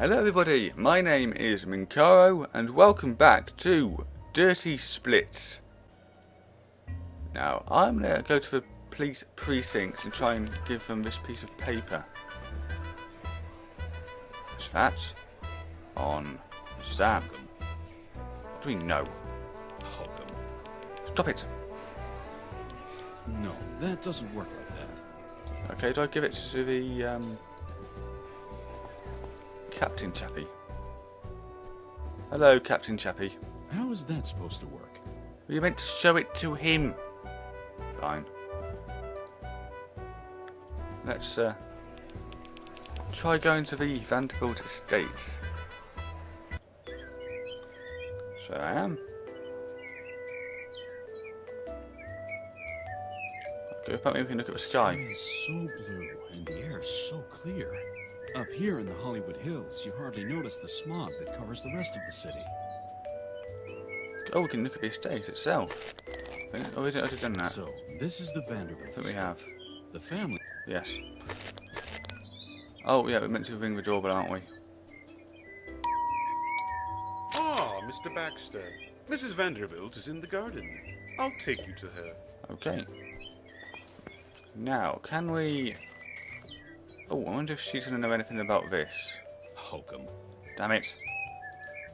Hello everybody, my name is Minkaro and welcome back to Dirty Splits. Now I'm going to go to the police precincts and try and give them this piece of paper. Is that on Sam? What do we know? Stop it! No, that doesn't work like that. Okay, do I give it to the Captain Chappie? Hello, Captain Chappie. How is that supposed to work? Well, you meant to show it to him. Fine. Let's try going to the Vanderbilt estate. So I am. Okay, apparently we can look at the sky. The sky is so blue and the air is so clear. Up here in the Hollywood Hills, you hardly notice the smog that covers the rest of the city. Oh, we can look at the estate itself. Oh, we have done that. So, this is the Vanderbilt I think we estate. have. The family. Yes. Oh, yeah, we're meant to ring the doorbell, aren't we? Ah, Mr. Baxter. Mrs. Vanderbilt is in the garden. I'll take you to her. Okay. Now, can we... Oh, I wonder if she's going to know anything about this. Hokum. Damn it.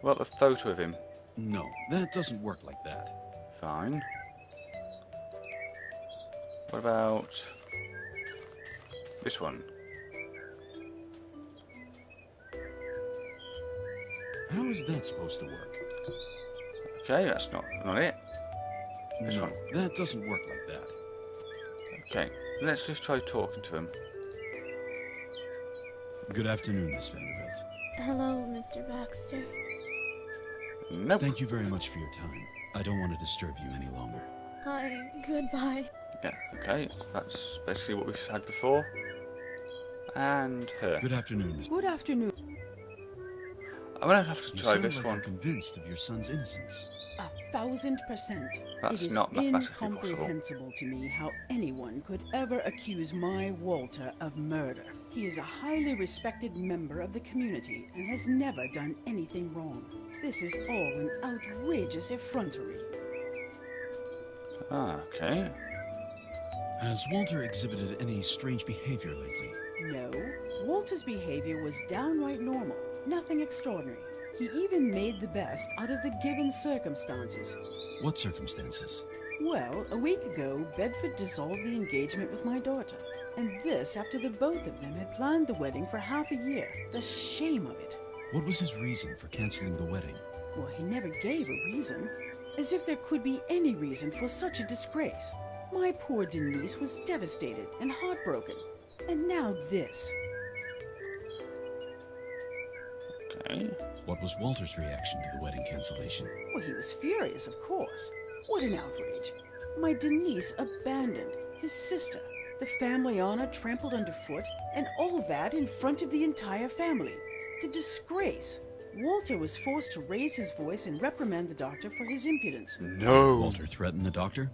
What about the photo of him? No, that doesn't work like that. Fine. What about this one? How is that supposed to work? Okay, that's not it. This No, one. that doesn't work like that. Okay, let's just try talking to him. Good afternoon, Miss Vanderbilt. Hello, Mr. Baxter. Nope. Thank you very much for your time. I don't want to disturb you any longer. Hi, goodbye. Yeah, okay, that's basically what we've had before. And her. Good afternoon, Miss. Good afternoon. I'm going to have to You try sound this like one. you're convinced of your son's innocence. 1,000%. That's It is not mathematically possible. incomprehensible to me how anyone could ever accuse my Walter of murder. He is a highly respected member of the community and has never done anything wrong. This is all an outrageous effrontery. Ah, okay. Has Walter exhibited any strange behavior lately? No, Walter's behavior was downright normal, nothing extraordinary. He even made the best out of the given circumstances. What circumstances? Well, a week ago, Bedford dissolved the engagement with my daughter. And this after the both of them had planned the wedding for half a year. The shame of it. What was his reason for canceling the wedding? Well, he never gave a reason. As if there could be any reason for such a disgrace. My poor Denise was devastated and heartbroken. And now this. Okay. What was Walter's reaction to the wedding cancellation? Well, he was furious, of course. What an outrage. My Denise abandoned, his sister, the family honor trampled underfoot, and all that in front of the entire family. The disgrace. Walter was forced to raise his voice and reprimand the doctor for his impudence. No. Walter threatened the doctor?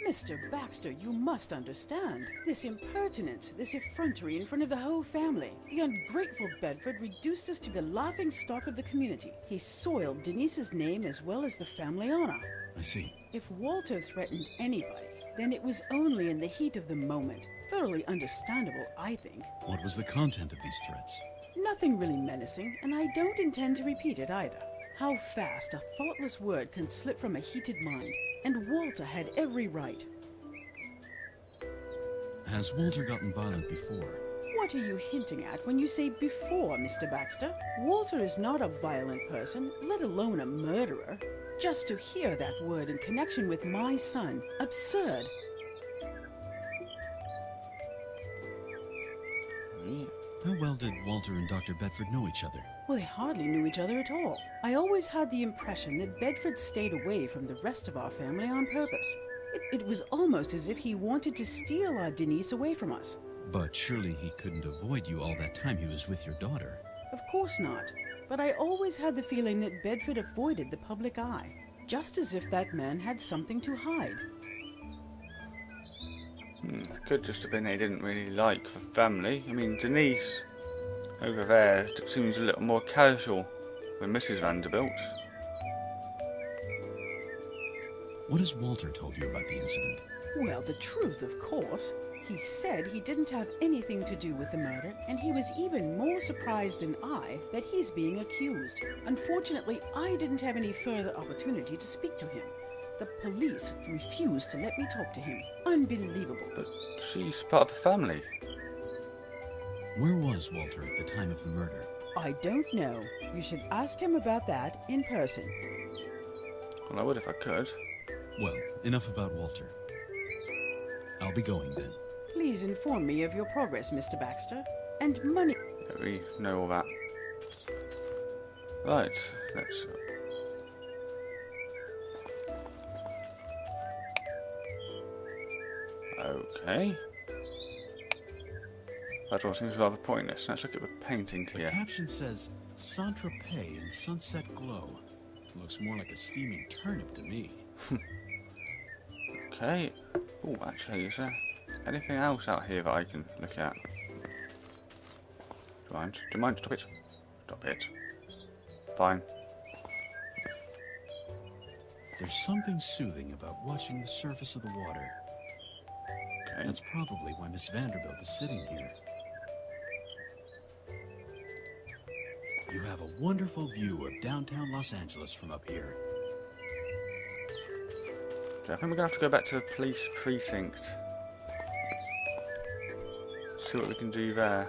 Mr. Baxter, you must understand. This impertinence, this effrontery in front of the whole family. The ungrateful Bedford reduced us to the laughing stock of the community. He soiled Denise's name as well as the family honor. I see. If Walter threatened anybody, then it was only in the heat of the moment. Thoroughly understandable, I think. What was the content of these threats? Nothing really menacing, and I don't intend to repeat it either. How fast a thoughtless word can slip from a heated mind, and Walter had every right. Has Walter gotten violent before? What are you hinting at when you say before, Mr. Baxter? Walter is not a violent person, let alone a murderer. Just to hear that word in connection with my son, absurd. How well did Walter and Dr. Bedford know each other? Well, they hardly knew each other at all. I always had the impression that Bedford stayed away from the rest of our family on purpose. It was almost as if he wanted to steal our Denise away from us. But surely he couldn't avoid you all that time he was with your daughter. Of course not. But I always had the feeling that Bedford avoided the public eye, just as if that man had something to hide. Could just have been they didn't really like the family. I mean, Denise over there it seems a little more casual than Mrs. Vanderbilt. What has Walter told you about the incident? Well, the truth, of course. He said he didn't have anything to do with the murder, and he was even more surprised than I that he's being accused. Unfortunately, I didn't have any further opportunity to speak to him. The police refused to let me talk to him. Unbelievable. But she's part of the family. Where was Walter at the time of the murder? I don't know. You should ask him about that in person. Well, I would if I could. Well, enough about Walter. I'll be going then. Please inform me of your progress, Mr. Baxter. And money. Yeah, we know all that. Right, let's... Okay. That all seems rather pointless. Let's look at the painting The here. caption says, Saint-Tropez in sunset glow. Looks more like a steaming turnip to me. Okay. Oh, actually, is there anything else out here that I can look at? Do you mind? Stop it. Stop it. Fine. There's something soothing about watching the surface of the water. Okay. That's probably why Miss Vanderbilt is sitting here. You have a wonderful view of downtown Los Angeles from up here. Okay, I think we're going to have to go back to the police precinct. See what we can do there.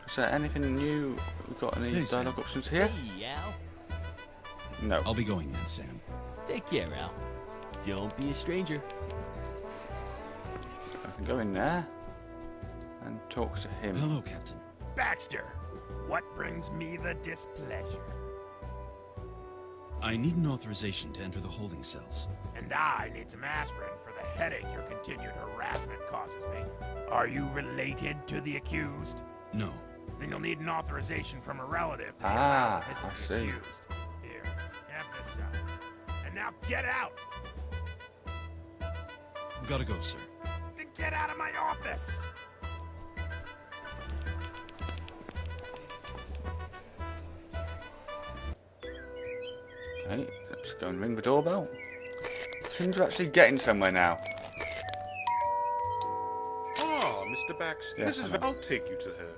Is there anything new? We've got any Hey, Sam. dialogue options here? Hey, Al. No. I'll be going then, Sam. Take care, Al. Don't be a stranger. I can go in there and talk to him. Hello, Captain. Baxter, what brings me the displeasure? I need an authorization to enter the holding cells. And I need some aspirin for the headache your continued harassment causes me. Are you related to the accused? No. Then you'll need an authorization from a relative to Ah, visit I the see. accused. Here, have this stuff. And now get out! Gotta go, sir. Then get out of my office! Okay, let's go and ring the doorbell. Seems we're actually getting somewhere now. Ah, Mr. Baxter. Yes, Mrs. hello. I'll take you to her.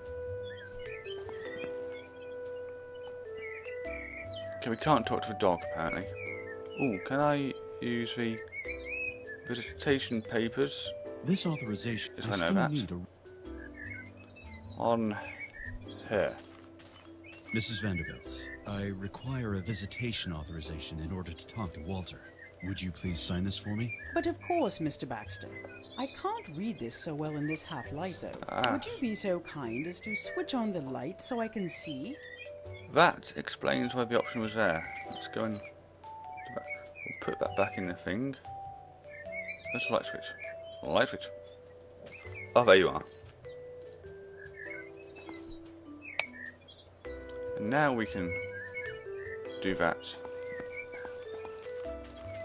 Okay, we can't talk to the dog apparently. Oh, can I use the visitation papers This authorization, Yes, I I know still that. need a... on her? Mrs. Vanderbilt, I require a visitation authorization in order to talk to Walter. Would you please sign this for me? But of course, Mr. Baxter. I can't read this so well in this half light, though. Ah. Would you be so kind as to switch on the light so I can see? That explains why the option was there. Let's go and we'll put that back in the thing. Where's the light switch? Light switch. Oh, there you are. And now we can do that.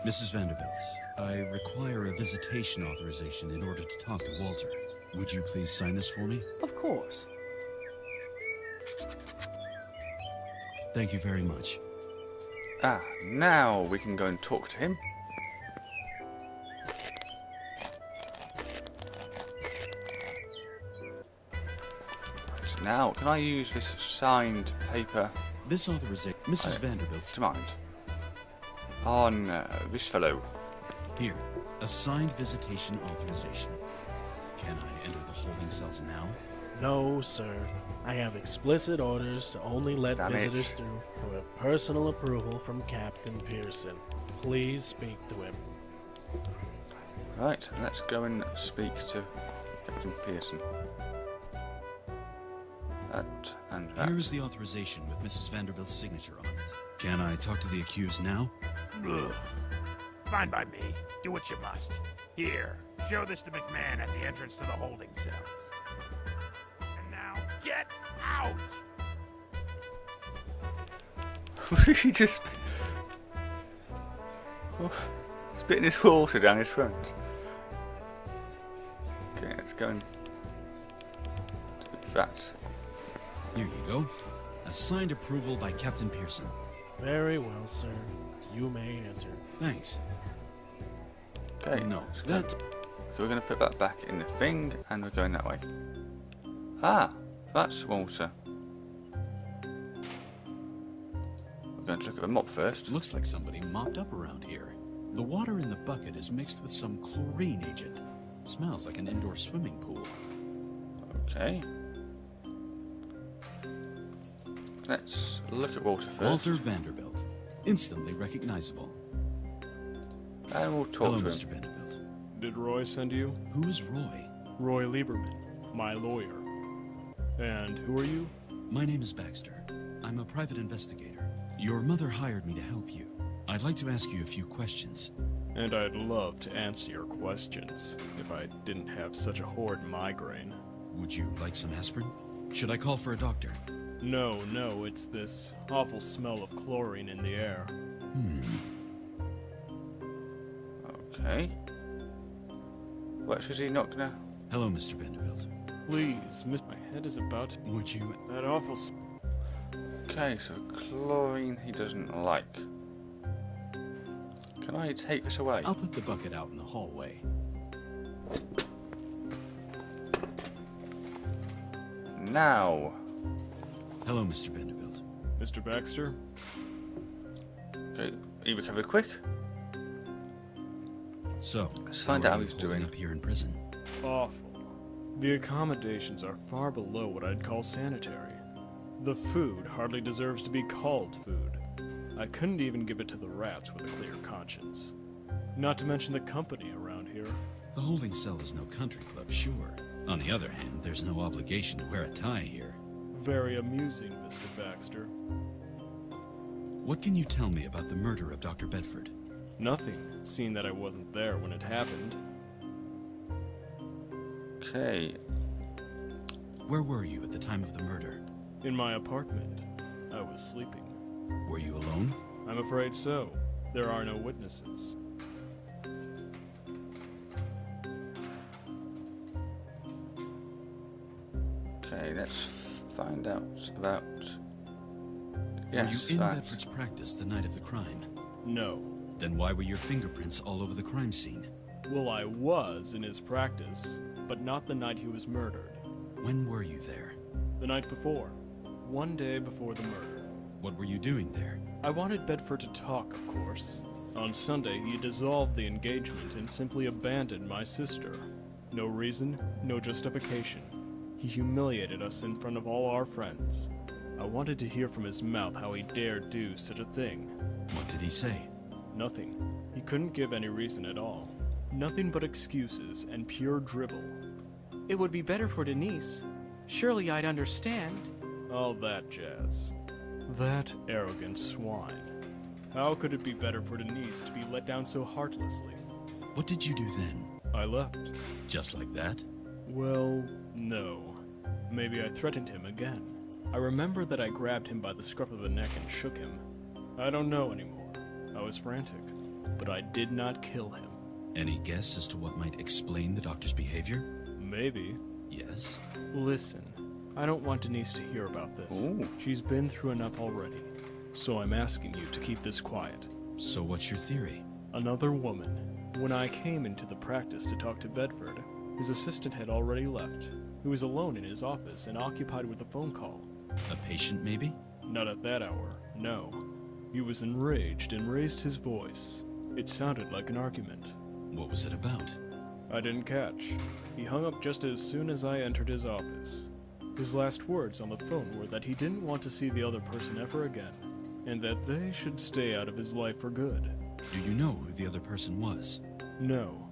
Mrs. Vanderbilt, I require a visitation authorization in order to talk to Walter. Would you please sign this for me? Of course. Thank you very much. Ah, now we can go and talk to him. So now, can I use this signed paper This authorization, Mrs. Vanderbilt's to mind on this fellow? here. A signed visitation authorization. Can I enter the holding cells now? No, sir. I have explicit orders to only let Damn it. visitors through who have personal approval from Captain Pearson. Please speak to him. Right, let's go and speak to Captain Pearson. That and that. Here is the authorization with Mrs. Vanderbilt's signature on it. Can I talk to the accused now? Ugh. Fine by me. Do what you must. Here, show this to McMahon at the entrance to the holding cells. And now, get out! He just spitting his water down his front. let's go and do that. Here you go. A signed approval by Captain Pearson. Very well, sir. You may enter. Thanks. Okay, No, so that... we're going to put that back in the thing, and we're going that way. Ah, that's Walter. We're going to look at the mop first. Looks like somebody mopped up around here. The water in the bucket is mixed with some chlorine agent. Smells like an indoor swimming pool. Okay. Let's look at Walter first. Walter Vanderbilt. Instantly recognizable. And we'll talk Hello, to him. Mr. Vanderbilt. Did Roy send you? Who is Roy? Roy Lieberman, my lawyer. And who are you? My name is Baxter. I'm a private investigator. Your mother hired me to help you. I'd like to ask you a few questions. And I'd love to answer your questions if I didn't have such a horrid migraine. Would you like some aspirin? Should I call for a doctor? No, it's this awful smell of chlorine in the air. Okay. What should he not gonna? Hello, Mr. Vanderbilt. Please, miss, my head is about to... Would you... That awful... Okay, so chlorine he doesn't like. Can I take this away? I'll put the bucket out in the hallway. Now. Hello, Mr. Vanderbilt. Mr. Baxter? Okay, he recovered quick. So, Let's find how out are how you he's holding doing. up here in prison. Awful. The accommodations are far below what I'd call sanitary. The food hardly deserves to be called food. I couldn't even give it to the rats with a clear conscience. Not to mention the company around here. The holding cell is no country club, sure. On the other hand, there's no obligation to wear a tie here. Very amusing, Mr. Baxter. What can you tell me about the murder of Dr. Bedford? Nothing, seeing that I wasn't there when it happened. Okay. Where were you at the time of the murder? In my apartment. I was sleeping. Were you alone? I'm afraid so. There are no witnesses. Okay, let's find out about. Were you Yes, in that. Bedford's practice the night of the crime? No. Then why were your fingerprints all over the crime scene? Well, I was in his practice, but not the night he was murdered. When were you there? The night before. One day before the murder. What were you doing there? I wanted Bedford to talk, of course. On Sunday, he dissolved the engagement and simply abandoned my sister. No reason, no justification. He humiliated us in front of all our friends. I wanted to hear from his mouth how he dared do such a thing. What did he say? Nothing. He couldn't give any reason at all. Nothing but excuses and pure dribble. It would be better for Denise. Surely I'd understand. All that jazz. That arrogant swine. How could it be better for Denise to be let down so heartlessly? What did you do then? I left. Just like that? Well, no. Maybe I threatened him again. I remember that I grabbed him by the scruff of the neck and shook him. I don't know anymore. I was frantic. But I did not kill him. Any guess as to what might explain the doctor's behavior? Maybe. Yes. Listen, I don't want Denise to hear about this. Ooh. She's been through enough already. So I'm asking you to keep this quiet. So what's your theory? Another woman. When I came into the practice to talk to Bedford, his assistant had already left. He was alone in his office and occupied with a phone call. A patient, maybe? Not at that hour, no. He was enraged and raised his voice. It sounded like an argument. What was it about? I didn't catch. He hung up just as soon as I entered his office. His last words on the phone were that he didn't want to see the other person ever again, and that they should stay out of his life for good. Do you know who the other person was? No.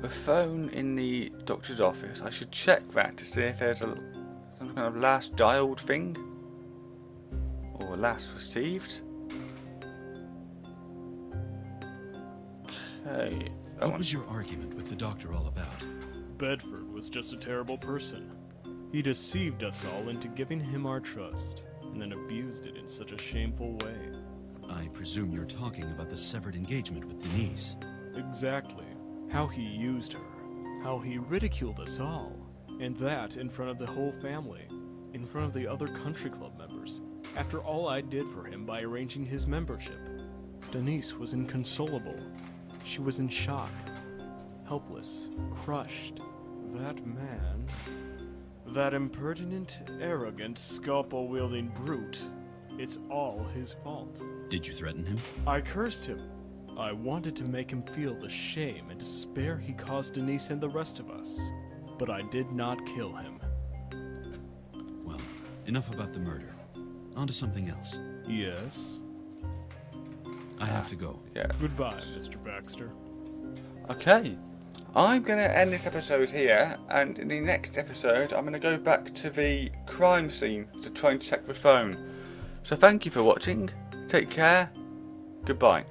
The phone in the doctor's office. I should check that to see if there's some kind of last dialed thing. Or last received. Okay. What was your argument with the doctor all about? Bedford was just a terrible person. He deceived us all into giving him our trust, and then abused it in such a shameful way. I presume you're talking about the severed engagement with Denise. Exactly. How he used her. How he ridiculed us all. And that in front of the whole family. In front of the other country club members. After all I did for him by arranging his membership. Denise was inconsolable. She was in shock. Helpless. Crushed. That man... that impertinent, arrogant, scalpel-wielding brute. It's all his fault. Did you threaten him? I cursed him. I wanted to make him feel the shame and despair he caused Denise and the rest of us. But I did not kill him. Well, enough about the murder. On to something else. Yes? I have to go. Yeah. Goodbye, Mr. Baxter. Okay. I'm going to end this episode here, and in the next episode I'm going to go back to the crime scene to try and check the phone. So thank you for watching, take care, goodbye.